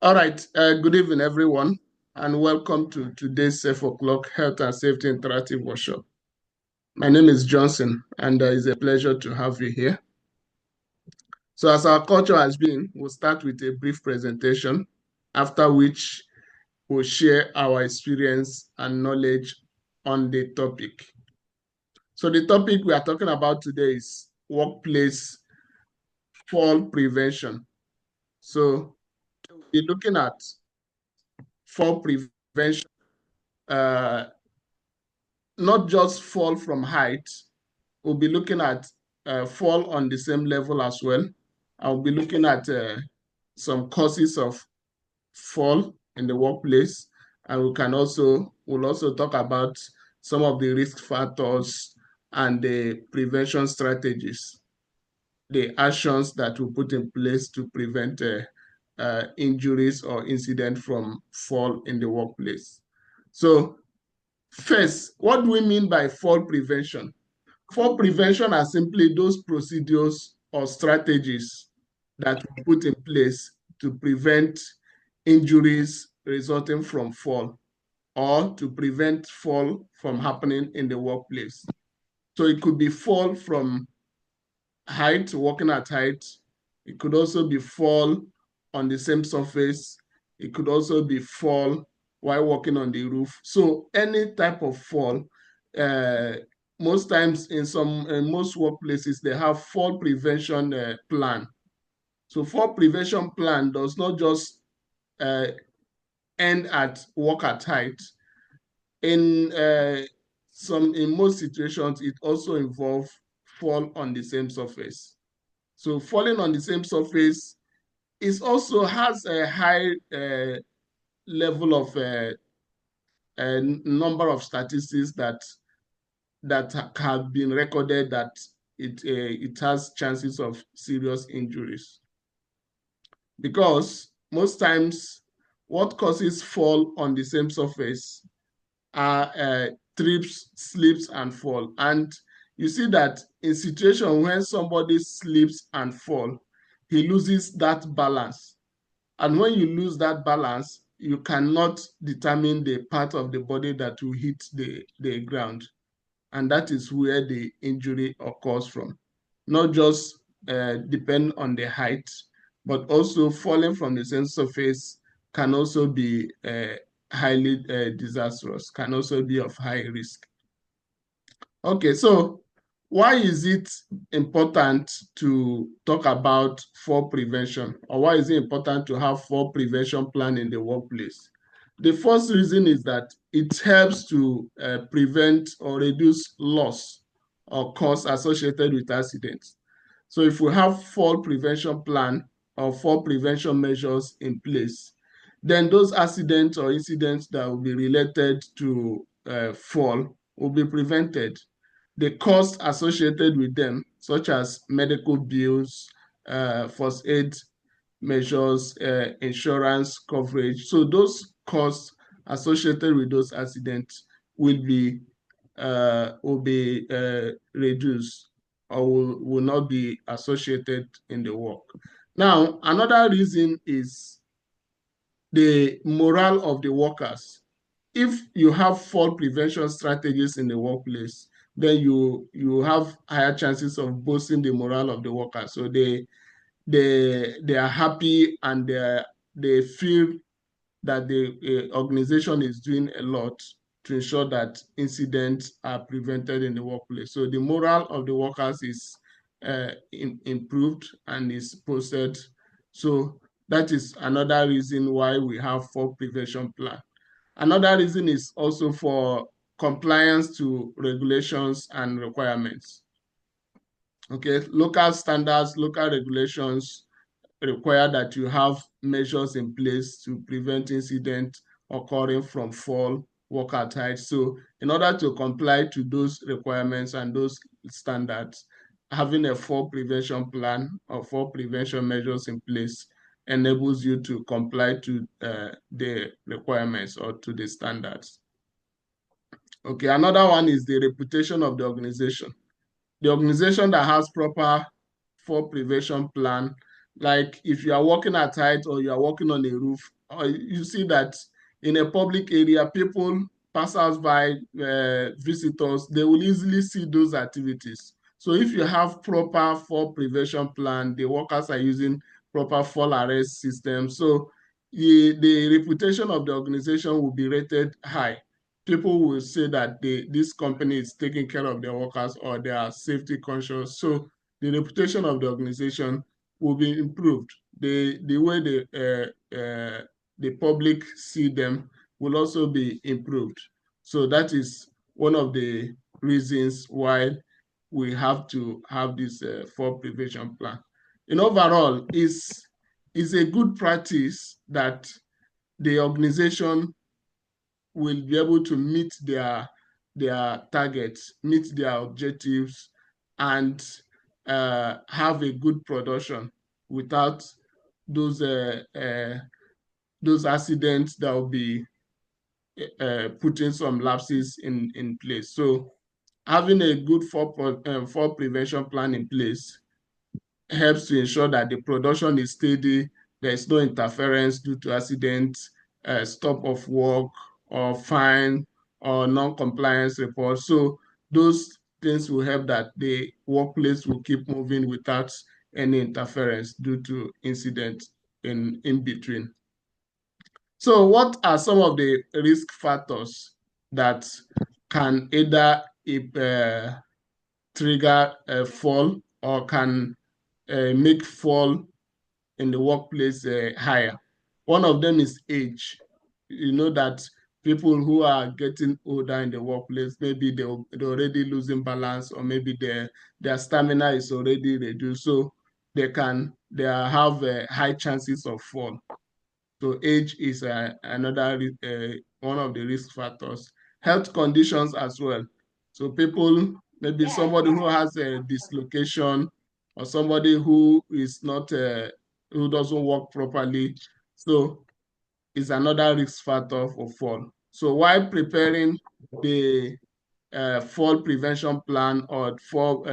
All right. Good evening, everyone, and welcome to today's Safeoclock Health and Safety Interactive Workshop. My name is Johnson, and it's a pleasure to have you here. So, as our culture has been, we'll start with a brief presentation, after which we'll share our experience and knowledge on the topic. So, the topic we are talking about today is workplace fall prevention. So, we're looking at fall prevention. Not just fall from height. We'll be looking at fall on the same level as well. I'll be looking at some causes of fall in the workplace, and we'll also talk about some of the risk factors and the prevention strategies, the actions that we put in place to prevent injuries or incident from fall in the workplace. So first, what do we mean by fall prevention? Fall prevention are simply those procedures or strategies that we put in place to prevent injuries resulting from fall or to prevent fall from happening in the workplace. So it could be fall from height, walking at height. It could also be fall on the same surface. It could also be fall while walking on the roof. So any type of fall, most times in most workplaces, they have fall prevention plan. So fall prevention plan does not just end at walk at height. In most situations, it also involves fall on the same surface. So falling on the same surface also has a high level of number of statistics that have been recorded that it has chances of serious injuries. Because most times what causes fall on the same surface are trips, slips, and fall. And you see that in situation when somebody slips and fall, he loses that balance. And when you lose that balance, you cannot determine the part of the body that will hit the ground. And that is where the injury occurs from. Not just depend on the height, but also falling from the same surface can also be highly disastrous, can also be of high risk. Okay, so why is it important to talk about fall prevention, or why is it important to have fall prevention plan in the workplace? The first reason is that it helps to prevent or reduce loss or costs associated with accidents. So if we have fall prevention plan or fall prevention measures in place, then those accidents or incidents that will be related to fall will be prevented. The costs associated with them, such as medical bills, first aid measures, insurance coverage. So those costs associated with those accidents will be reduced or will not be associated in the work. Now, another reason is the morale of the workers. If you have fall prevention strategies in the workplace, then you have higher chances of boosting the morale of the workers. So they are happy and they feel that the organization is doing a lot to ensure that incidents are prevented in the workplace. So the morale of the workers is improved and is boosted. So that is another reason why we have fall prevention plan. Another reason is also for compliance to regulations and requirements. Okay, local standards, local regulations require that you have measures in place to prevent incidents occurring from fall, work at height. So in order to comply to those requirements and those standards, having a fall prevention plan or fall prevention measures in place enables you to comply to the requirements or to the standards. Okay, another one is the reputation of the organization. The organization that has proper fall prevention plan Like if you are walking at height or you are walking on a roof, or you see that in a public area, people, passers-by, visitors, they will easily see those activities. So if you have proper fall prevention plan, the workers are using proper fall arrest system. So the reputation of the organization will be rated high. People will say that this company is taking care of their workers or they are safety conscious. So the reputation of the organization will be improved. The way the public see them will also be improved. So that is one of the reasons why we have to have this fall prevention plan. In overall, is a good practice that the organization will be able to meet their targets, meet their objectives, and have a good production without those those accidents that will be putting some lapses in place. So having a good fall prevention plan in place helps to ensure that the production is steady, there is no interference due to accidents, stop of work, or fine, or non-compliance report. So those things will help that the workplace will keep moving without any interference due to incidents in between. So what are some of the risk factors that can either trigger a fall or can make fall in the workplace higher? One of them is age. You know that people who are getting older in the workplace, maybe they're already losing balance, or maybe their stamina is already reduced, so they have high chances of fall. So age is another one of the risk factors. Health conditions as well. So people, maybe somebody who has a dislocation, or somebody who is not who doesn't work properly. So is another risk factor for fall. So while preparing the fall prevention plan or fall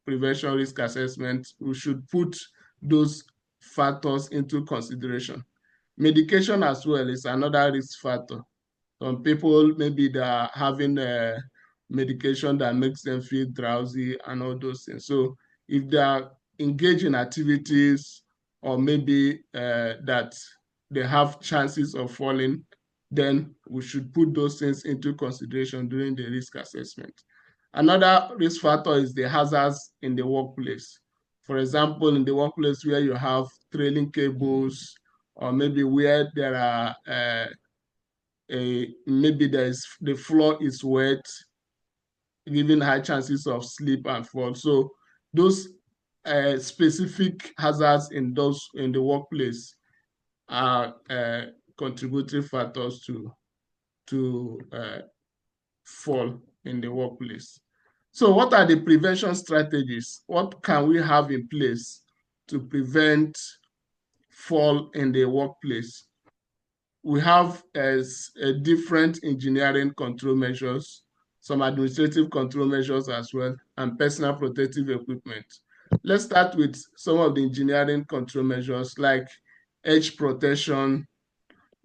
prevention risk assessment, we should put those factors into consideration. Medication as well is another risk factor. Some people, maybe they are having a medication that makes them feel drowsy and all those things. So if they are engaged in activities, or maybe that they have chances of falling, then we should put those things into consideration during the risk assessment. Another risk factor is the hazards in the workplace. For example, in the workplace where you have trailing cables, or maybe where there are maybe the floor is wet, giving high chances of slip and fall. So those specific hazards in the workplace are contributing factors to fall in the workplace. So what are the prevention strategies? What can we have in place to prevent fall in the workplace? We have as different engineering control measures, some administrative control measures as well, and personal protective equipment. Let's start with some of the engineering control measures like edge protection,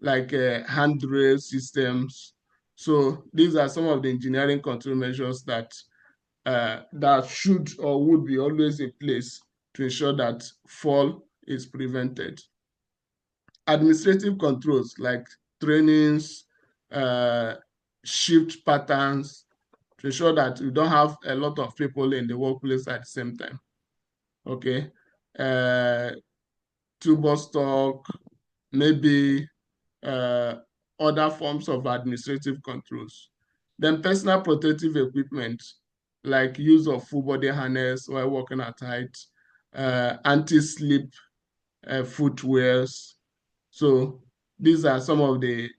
like handrail systems. So these are some of the engineering control measures that should or would be always in place to ensure that fall is prevented. Administrative controls like trainings, uh, shift patterns, to ensure that you don't have a lot of people in the workplace at the same time. Okay. Uh, Toolbox stock, maybe uh, other forms of administrative controls. Then personal protective equipment, like use of full body harness while working at height, anti-slip footwears. So these are some of the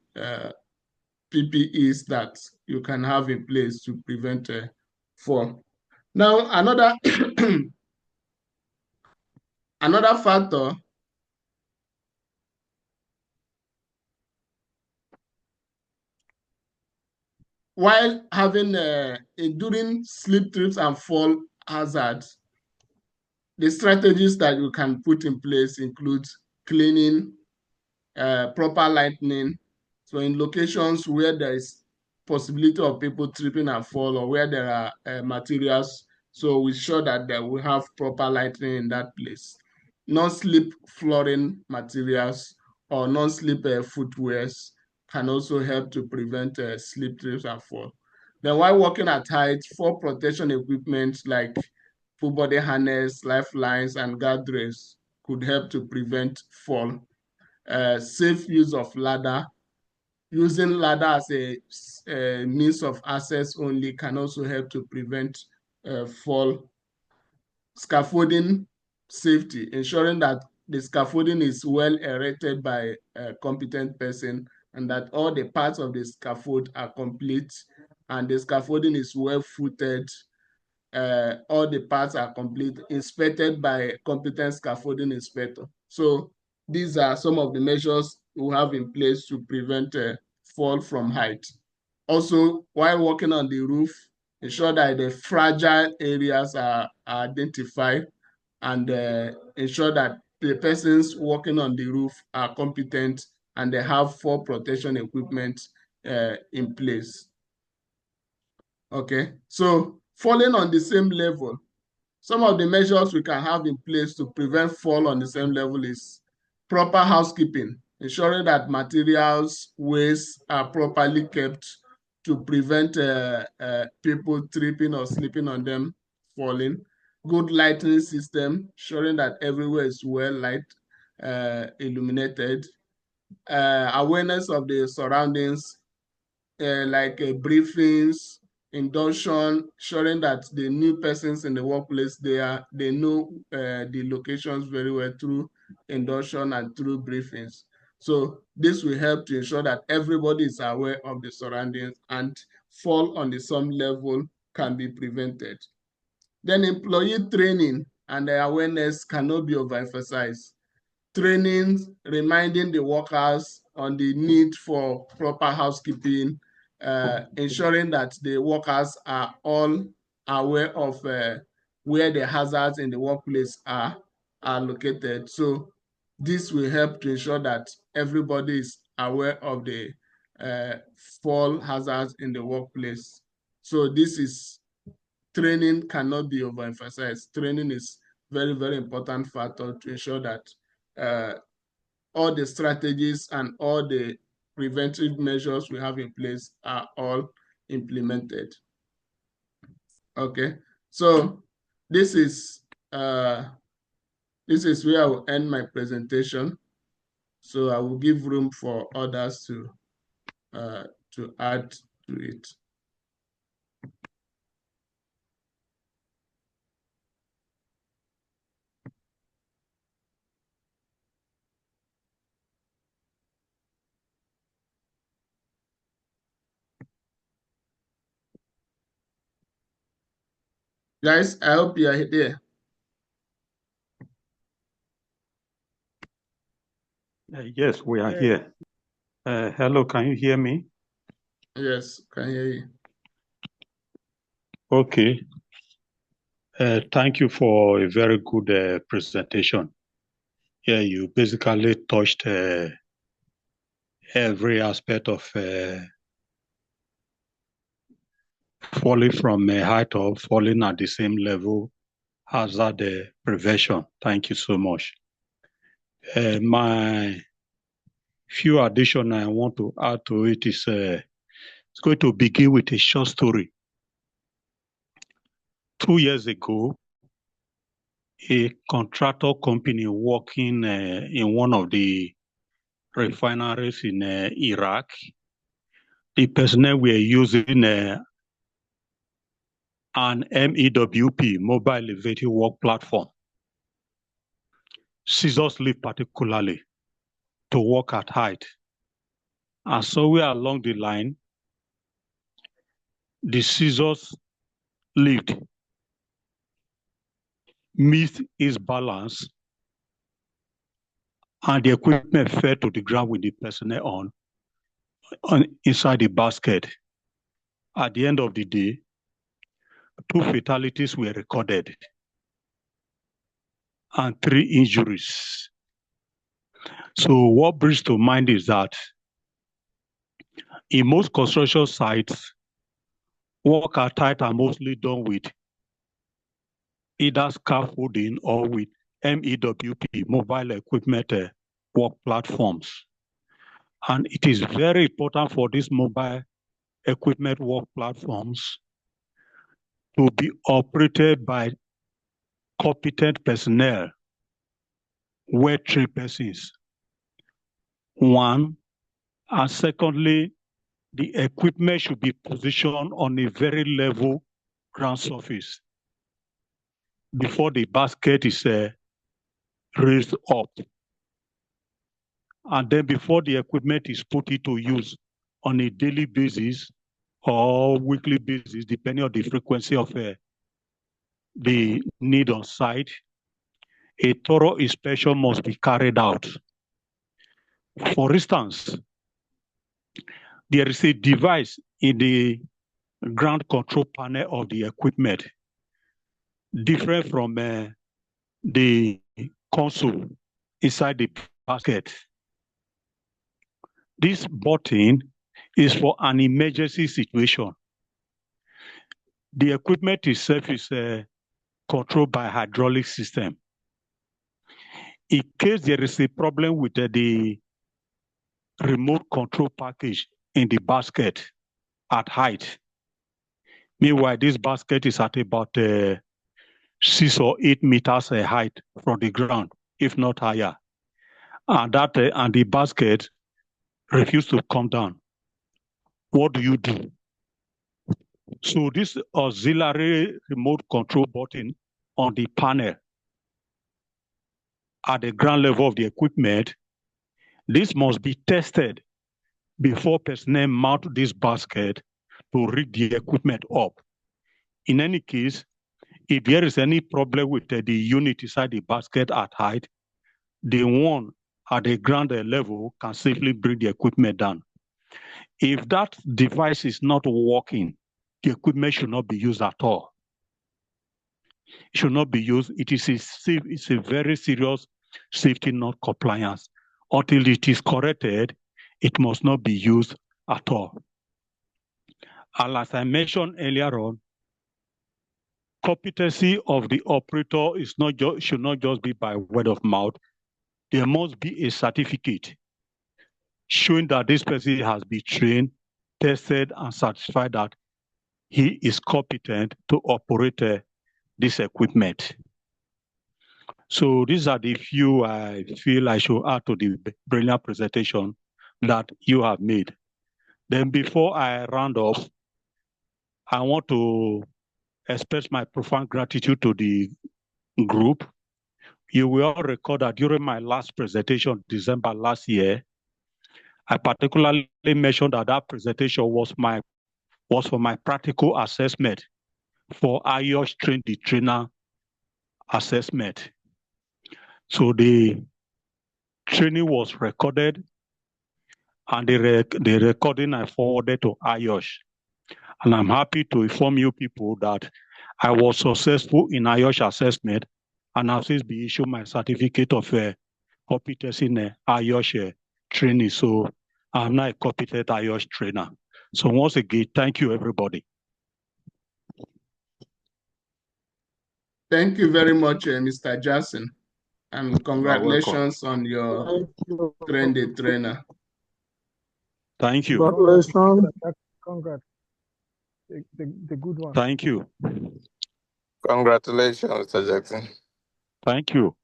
PPEs that you can have in place to prevent fall. Now, another factor, while having during slip trips and fall hazards, The strategies that you can put in place include cleaning, proper lighting. So in locations where there is possibility of people tripping and fall, or where there are materials, so we sure that we have proper lighting in that place. Non-slip flooring materials or non-slip footwears can also help to prevent slip, trips, and fall. Then while walking at height, fall protection equipment like full body harness, lifelines, and guardrails could help to prevent fall. Safe use of ladder. Using ladder as a means of access only can also help to prevent fall. Scaffolding safety, ensuring that the scaffolding is well erected by a competent person and that all the parts of the scaffold are complete and the scaffolding is well footed, all the parts are complete, inspected by a competent scaffolding inspector. So these are some of the measures we have in place to prevent fall from height. Also, while working on the roof, ensure that the fragile areas are identified and ensure that the persons working on the roof are competent and they have fall protection equipment in place. Okay, so falling on the same level, some of the measures we can have in place to prevent fall on the same level is proper housekeeping, ensuring that materials, waste are properly kept to prevent people tripping or slipping on them, falling. Good lighting system, ensuring that everywhere is well light, illuminated. Awareness of the surroundings, like briefings, induction, ensuring that the new persons in the workplace, they know the locations very well through induction and through briefings. So this will help to ensure that everybody is aware of the surroundings and fall on the same level can be prevented. Then employee training and awareness cannot be overemphasized. Trainings, reminding the workers on the need for proper housekeeping, ensuring that the workers are all aware of where the hazards in the workplace are located. So this will help to ensure that everybody is aware of the fall hazards in the workplace. So this is training cannot be overemphasized. Training is very, very important factor to ensure that uh, all the strategies and all the preventive measures we have in place are all implemented. Okay, so this is uh, this is where I will end my presentation. So I will give room for others to add to it. Guys, I hope you are there. Yes, we are here. Hello, can you hear me? Yes, can hear you. Okay. Thank you for a very good presentation. Yeah, you basically touched every aspect of falling from a height or falling at the same level, hazard prevention. Thank you so much. My few addition I want to add to it is it's going to begin with a short story. 2 years ago, a contractor company working in one of the refineries in Iraq, the personnel were using an MEWP, mobile elevated work platform, scissors lift particularly, to work at height. And somewhere along the line, the scissors lift missed its balance and the equipment fell to the ground with the personnel on inside the basket. At the end of the day, 2 fatalities were recorded. and 3 injuries. So what brings to mind is that in most construction sites, work at height are mostly done with either scaffolding or with MEWP, mobile equipment work platforms. And it is very important for these mobile equipment work platforms to be operated by competent personnel, where 3 persons. One, and secondly, the equipment should be positioned on a very level ground surface before the basket is raised up. And then before the equipment is put into use on a daily basis or weekly basis, depending on the frequency of the need on site, a thorough inspection must be carried out. For instance, there is a device in the ground control panel of the equipment, different from the console inside the basket. This button is for an emergency situation. The equipment itself is controlled by hydraulic system. In case there is a problem with the remote control package in the basket at height, meanwhile this basket is at about 6 or 8 meters height from the ground, if not higher, and the basket refuse to come down, what do you do? So this auxiliary remote control button on the panel at the ground level of the equipment, this must be tested before personnel mount this basket to rig the equipment up. In any case, if there is any problem with the unit inside the basket at height, the one at the ground level can safely bring the equipment down. If that device is not working, the equipment should not be used at all. It should not be used. It's a very serious safety non-compliance. Until it is corrected, it must not be used at all. And as I mentioned earlier on, competency of the operator should not just be by word of mouth. There must be a certificate showing that this person has been trained, tested, and certified that he is competent to operate this equipment. So these are the few I feel I should add to the brilliant presentation that you have made. Then before I round off, I want to express my profound gratitude to the group. You will all recall that during my last presentation, December last year, I particularly mentioned that that presentation was for my practical assessment for IOS Train the Trainer assessment. So the training was recorded, and the recording I forwarded to IOS. And I'm happy to inform you people that I was successful in IOS assessment, and I've since been issued my certificate of competency in IOS training. So I'm now a competent IOS trainer. So once again, thank you, everybody. Thank you very much, Mr. Jackson, and congratulations on your Train the Trainer. Thank you. Congratulations. Congrats. The good one. Thank you. Congratulations, Mr. Jackson. Thank you.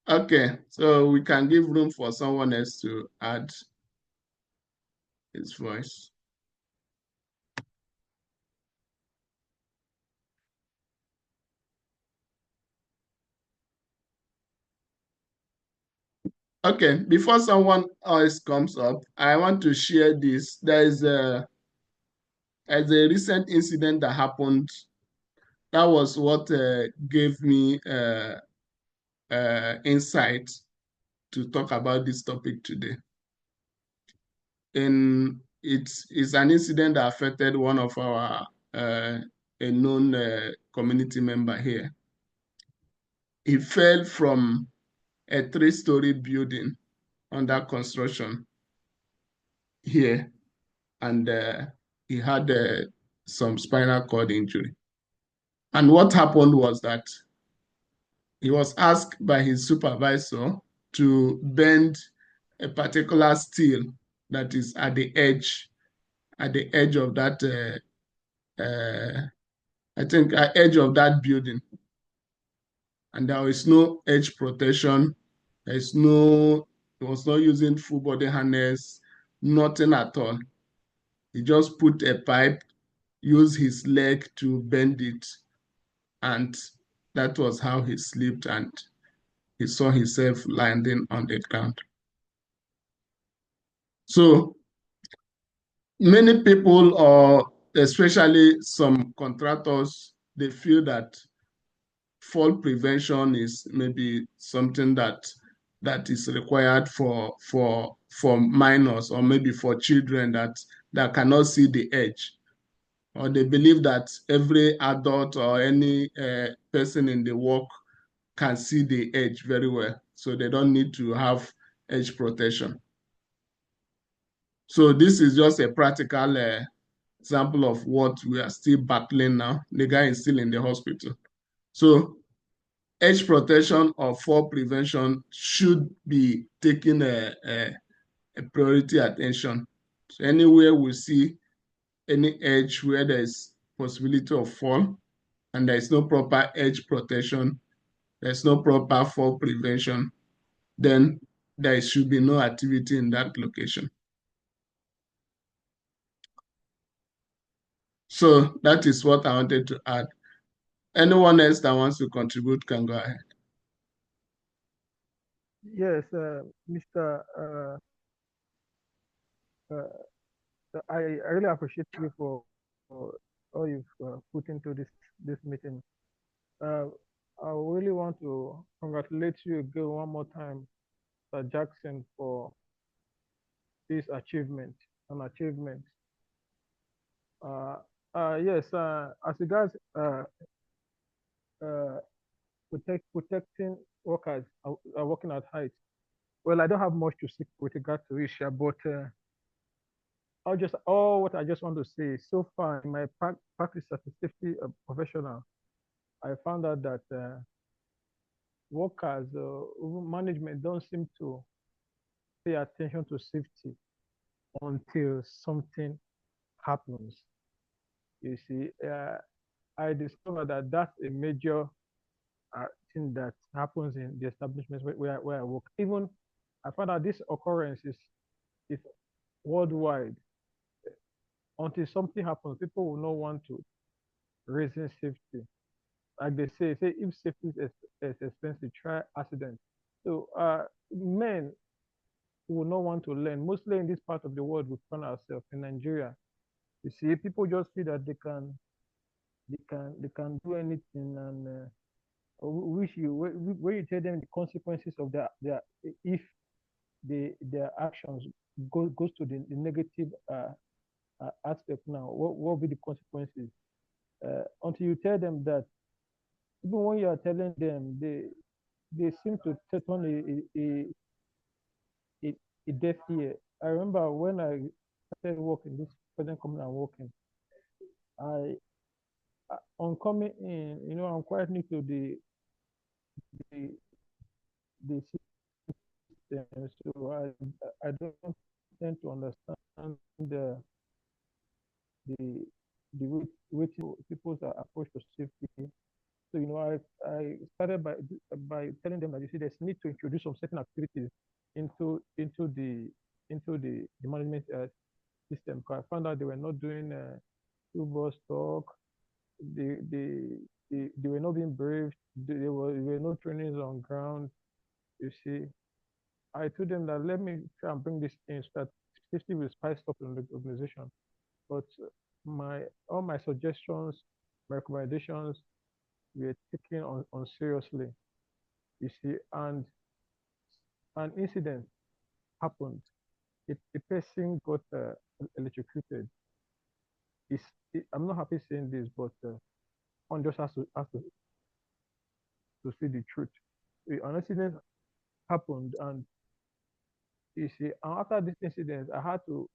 Okay, so we can give room for someone else to add his voice. Okay, before someone else comes up, I want to share this. There is a recent incident that happened. That was what gave me insight to talk about this topic today. In it is an incident that affected one of our a known community member here. He fell from a 3-story building under construction here, and he had some spinal cord injury. And what happened was that he was asked by his supervisor to bend a particular steel that is at the edge of that I think edge of that building, and there is no edge protection. There is no, he was not using full body harness, nothing at all. He just put a pipe, used his leg to bend it, and that was how he slipped, and he saw himself landing on the ground. So many people, or especially some contractors, they feel that fall prevention is maybe something that is required for minors, or maybe for children that cannot see the edge, or they believe that every adult or any person in the work can see the edge very well, so they don't need to have edge protection. So this is just a practical example of what we are still battling now. The guy is still in the hospital. So edge protection or fall prevention should be taking a priority attention. So anywhere we see any edge where there is possibility of fall and there is no proper edge protection, there's no proper fall prevention, then there should be no activity in that location. So that is what I wanted to add. Anyone else that wants to contribute can go ahead. Yes, Mr. I really appreciate you for all you've put into this meeting. I really want to congratulate you again one more time, Sir Jackson, for this achievement and achievement. Yes, as regards protecting workers working at height. Well, I don't have much to say with regard to it, but what I just want to say, so far in my practice as a safety professional, I found out that workers, management don't seem to pay attention to safety until something happens. You see, I discovered that that's a major thing that happens in the establishments where I work. Even I found out this occurrence is worldwide. Until something happens, people will not want to raising safety. Like they say if safety is expensive, try accident. So men will not want to learn. Mostly in this part of the world we find ourselves in Nigeria. You see, people just feel that they can do anything, and when you tell them the consequences of their if their actions goes to the negative aspect now, what will be the consequences? Until you tell them that, even when you are telling them, they seem to take on a deaf ear. I remember when I started working, this present company I'm working, I on coming in, I'm quite new to the the system, so I don't tend to understand the the way people's approach to safety. So I started by telling them that, you see, there's need to introduce some certain activities into the management system. Because I found out they were not doing bus talk. They were not being briefed. There were no trainings on ground. You see, I told them that, let me try and bring this in so that safety will spice up in the organization. But all my suggestions, my recommendations were taken on seriously. You see, and an incident happened. A person got electrocuted. I'm not happy saying this, but one just has to see the truth. An incident happened, and you see, and after this incident, I had to.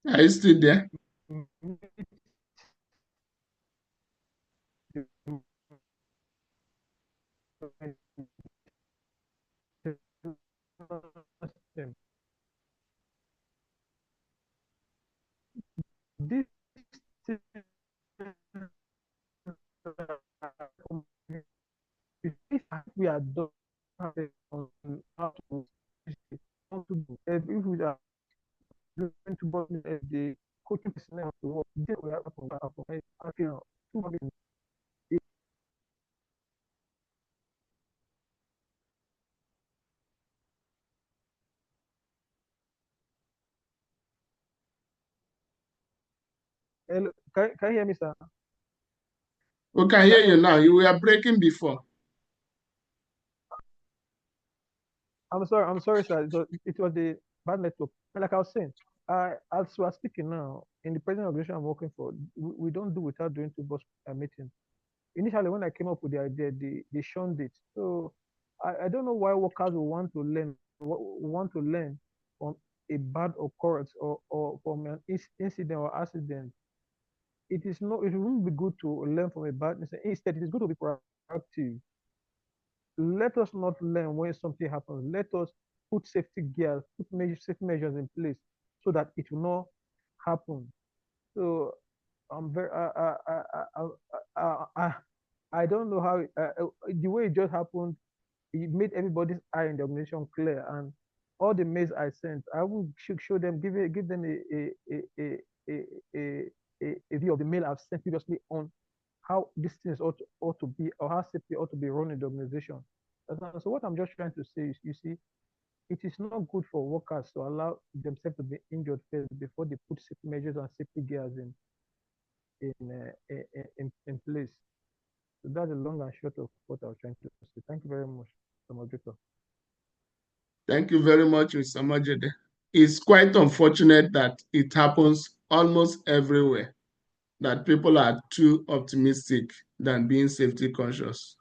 Are you still there? This if we are done on how to if we are going to bottom the coaching personnel to work, this will happen. You know, 200. Hello, can you hear me, sir? We can hear you now. You were breaking before. I'm sorry, sir. It was the bad network. And like I was saying, as we are speaking now, in the present organization I'm working for, we don't do without doing two boss meetings. Initially, when I came up with the idea, they shunned it. So I don't know why workers will want to learn from a bad occurrence or from an incident or accident. It wouldn't be good to learn from a bad incident. Instead, it is good to be proactive. Let us not learn when something happens. Let us put safety gears, safety measures in place so that it will not happen. So I'm very, I don't know how the way it just happened. It made everybody's eye in the organization clear, and all the mails I sent, I will show them, give them a view of the mail I've sent previously on how these things ought to be, or how safety ought to be run in the organization. So what I'm just trying to say is, you see, it is not good for workers to allow themselves to be injured first before they put safety measures and safety gears in place. So that's the long and short of what I was trying to say. Thank you very much, Mr. Moderator. Thank you very much, Mr. Majede. It's quite unfortunate that it happens almost everywhere, that people are too optimistic than being safety conscious.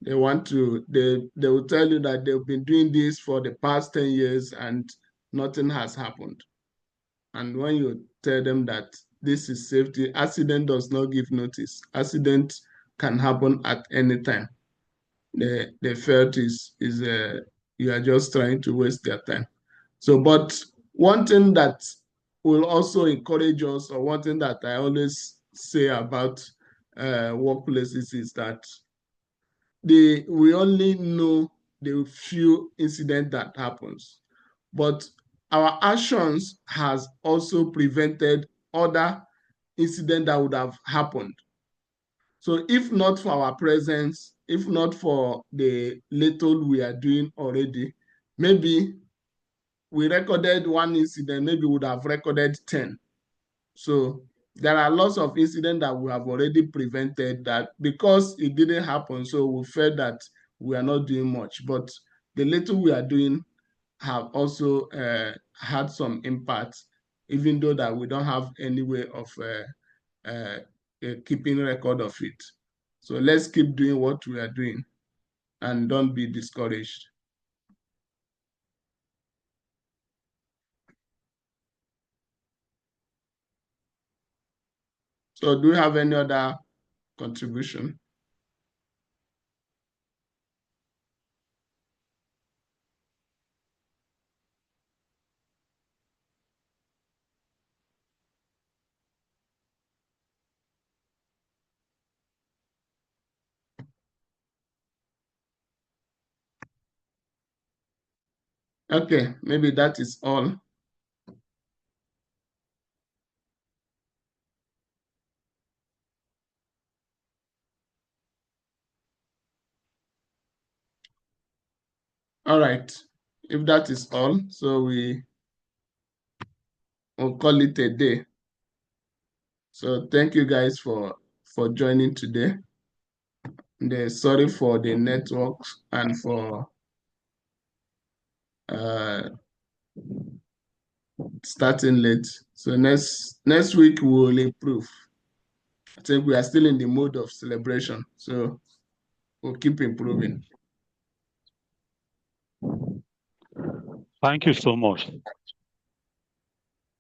They will tell you that they've been doing this for the past 10 years and nothing has happened. And when you tell them that this is safety, accident does not give notice. Accident can happen at any time. The felt is you are just trying to waste their time. So, but one thing that will also encourage us, or one thing that I always say about workplaces is that we only know the few incidents that happens, but our actions has also prevented other incidents that would have happened. So if not for our presence, if not for the little we are doing already, maybe we recorded one incident, maybe we would have recorded 10. So there are lots of incidents that we have already prevented that because it didn't happen, so we felt that we are not doing much. But the little we are doing have also had some impact, even though that we don't have any way of keeping record of it. So let's keep doing what we are doing and don't be discouraged. So do you have any other contribution? Okay, maybe that is all. All right, if that is all, so we we'll call it a day. So thank you guys for joining today. Sorry for the networks and for starting late. So next week we will improve. I think we are still in the mode of celebration, so we'll keep improving. Thank you so much.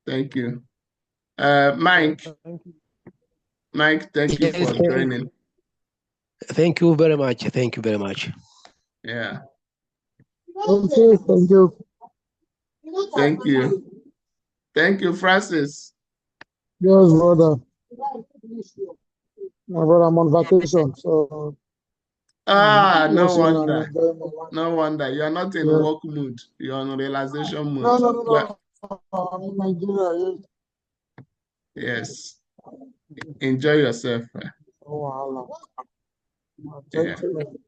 Thank you. Mike. Thank you. Mike, thank you for joining. Thank you very much. Thank you very much. Yeah. Okay, thank you. Thank you. Thank you, Francis. Yes, brother. My brother, I'm on vacation, so No listening and wonder. enjoying my life. No wonder. You are not in Yeah. work mood. You are in realization mood. No. I'm in Nigeria. Yes. Enjoy yourself. Oh, wow. Yeah. Thank you.